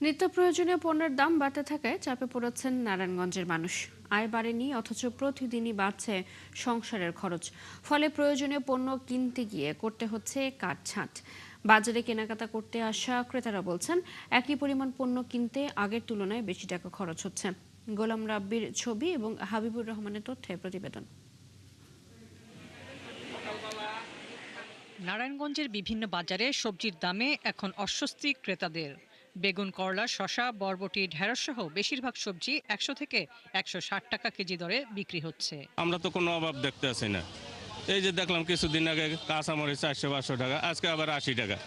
নিত্য প্রয়োজনীয় পণ্যের দাম বাড়তে থাকায় চাপে পড়েছেন নারায়ণগঞ্জের মানুষ। আয় বাড়েনি, অথচ প্রতিদিনই বাড়ছে সংসারের খরচ। ফলে প্রয়োজনীয় পণ্য কিনতে গিয়ে করতে হচ্ছে কাটছাঁট। বাজারে কেনাকাটা করতে আসা ক্রেতারা বলছেন, একই পরিমাণ পণ্য কিনতে আগের তুলনায় বেশি টাকা খরচ হচ্ছে। গোলাম রাব্বির ছবি এবং হাবিবুর রহমানের তথ্যে প্রতিবেদন। নারায়ণগঞ্জের বিভিন্ন বাজারে সবজির দামে এখন অস্বস্তি ক্রেতাদের। বেগুন, করলা, শসা, বরবটি, ঢেঁড়স সহ বেশিরভাগ সবজি 100 থেকে 160 টাকা কেজি দরে বিক্রি হচ্ছে। আমরা তো কোনো অভাব দেখতে আসি না। এই যে দেখলাম কিছুদিন আগে কাঁচামরিচ 400-500 টাকা, আজকে আবার 80 টাকা।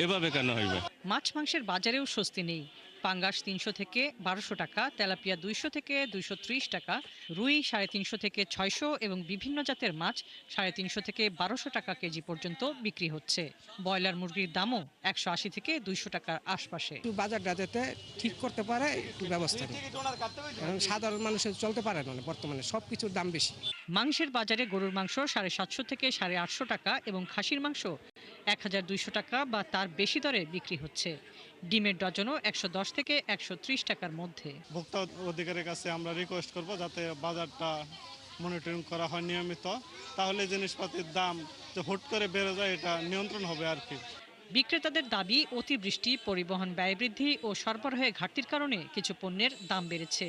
এভাবে কেন হইবে? মাছ মাংসের বাজারেও স্বস্তি নেই। পাঙ্গাস 300 থেকে 1200 টাকা, তেলাপিয়া 200 থেকে 230 টাকা, রুই 350 থেকে 600 এবং বিভিন্ন জাতের মাছ 350 থেকে 1200 টাকা কেজি পর্যন্ত বিক্রি হচ্ছে। ব্রয়লার মুরগির দামও 180 থেকে 200 টাকার আশপাশে। একটু বাজারটা যাতে ঠিক করতে পারে, একটু ব্যবস্থা নেই। কারণ সাধারণ মানুষের চলতে পারে না, বর্তমানে সবকিছুর দাম বেশি। মাংসের বাজারে গরুর মাংস 750 থেকে 850 টাকা এবং খাসির মাংস 1200 টাকা বা তার বেশি দরে বিক্রি হচ্ছে। ডিমের ডজনও 110 থেকে 130 টাকার মধ্যে। ভোক্তা অধিকারের কাছে আমরা রিকোয়েস্ট করব যাতে বাজারটা মনিটরিং করা হয় নিয়মিত, তাহলে জিনিসপাতির দাম যে হুট করে বেড়ে যায় এটা নিয়ন্ত্রণ হবে আর কি। বিক্রেতাদের দাবি, অতিবৃষ্টি, পরিবহন ব্যয় বৃদ্ধি ও সরবরাহে ঘাটতির কারণে কিছু পণ্যের দাম বেড়েছে।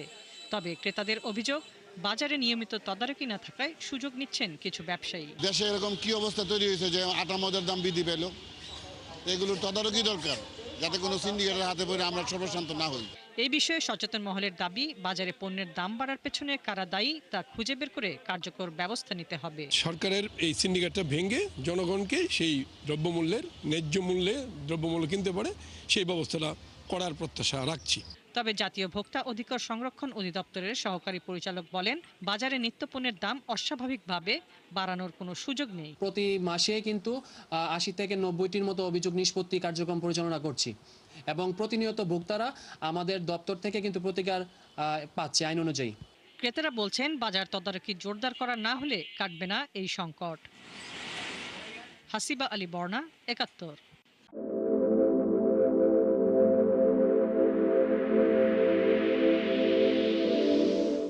তবে ক্রেতাদের অভিযোগ, বাজারে নিয়মিত তদারকি না থাকায় সুযোগ নিচ্ছেন কিছু ব্যবসায়ী। দেশে এরকম কি অবস্থা তৈরি হয়েছে যে আটা ময়দার দাম বৃদ্ধি পেল, এগুলোর তদারকি দরকার, যাতে কোনো সিন্ডিকেটের হাতে পড়ে আমরা সর্বশান্ত না হই। এই বিষয়ে সচেতন মহলের দাবি, বাজারে পণ্যের দাম বাড়ার পেছনে কারা দায়ী তা খুঁজে বের করে কার্যকর ব্যবস্থা নিতে হবে। সরকারের এই সিন্ডিকেটটা ভেঙে জনগণকে সেই দ্রব্যমূল্যের ন্যায্য মূল্যে দ্রব্যমূল্য কিনতে পারে সেই ব্যবস্থাটা করার প্রত্যাশা রাখছি। তবে জাতীয় ভোক্তা অধিকার সংরক্ষণ অধিদপ্তরের সহকারী পরিচালক বলেন, বাজারে নিত্যপণ্যের দাম অস্বাভাবিকভাবে বাড়ানোর কোনো সুযোগ নেই। প্রতি মাসে কিন্তু 80 থেকে 90টির মতো অভিযোগ নিষ্পত্তি কার্যক্রম পরিচালনা করছি এবং প্রতিনিয়ত ভোক্তারা আমাদের দপ্তর থেকে কিন্তু প্রতিকার পাচ্ছে আইন অনুযায়ী। ক্রেতারা বলছেন, বাজার তদারকি জোরদার করা না হলে কাটবে না এই সংকট। হাসিবা আলী বর্ণা, ৭১।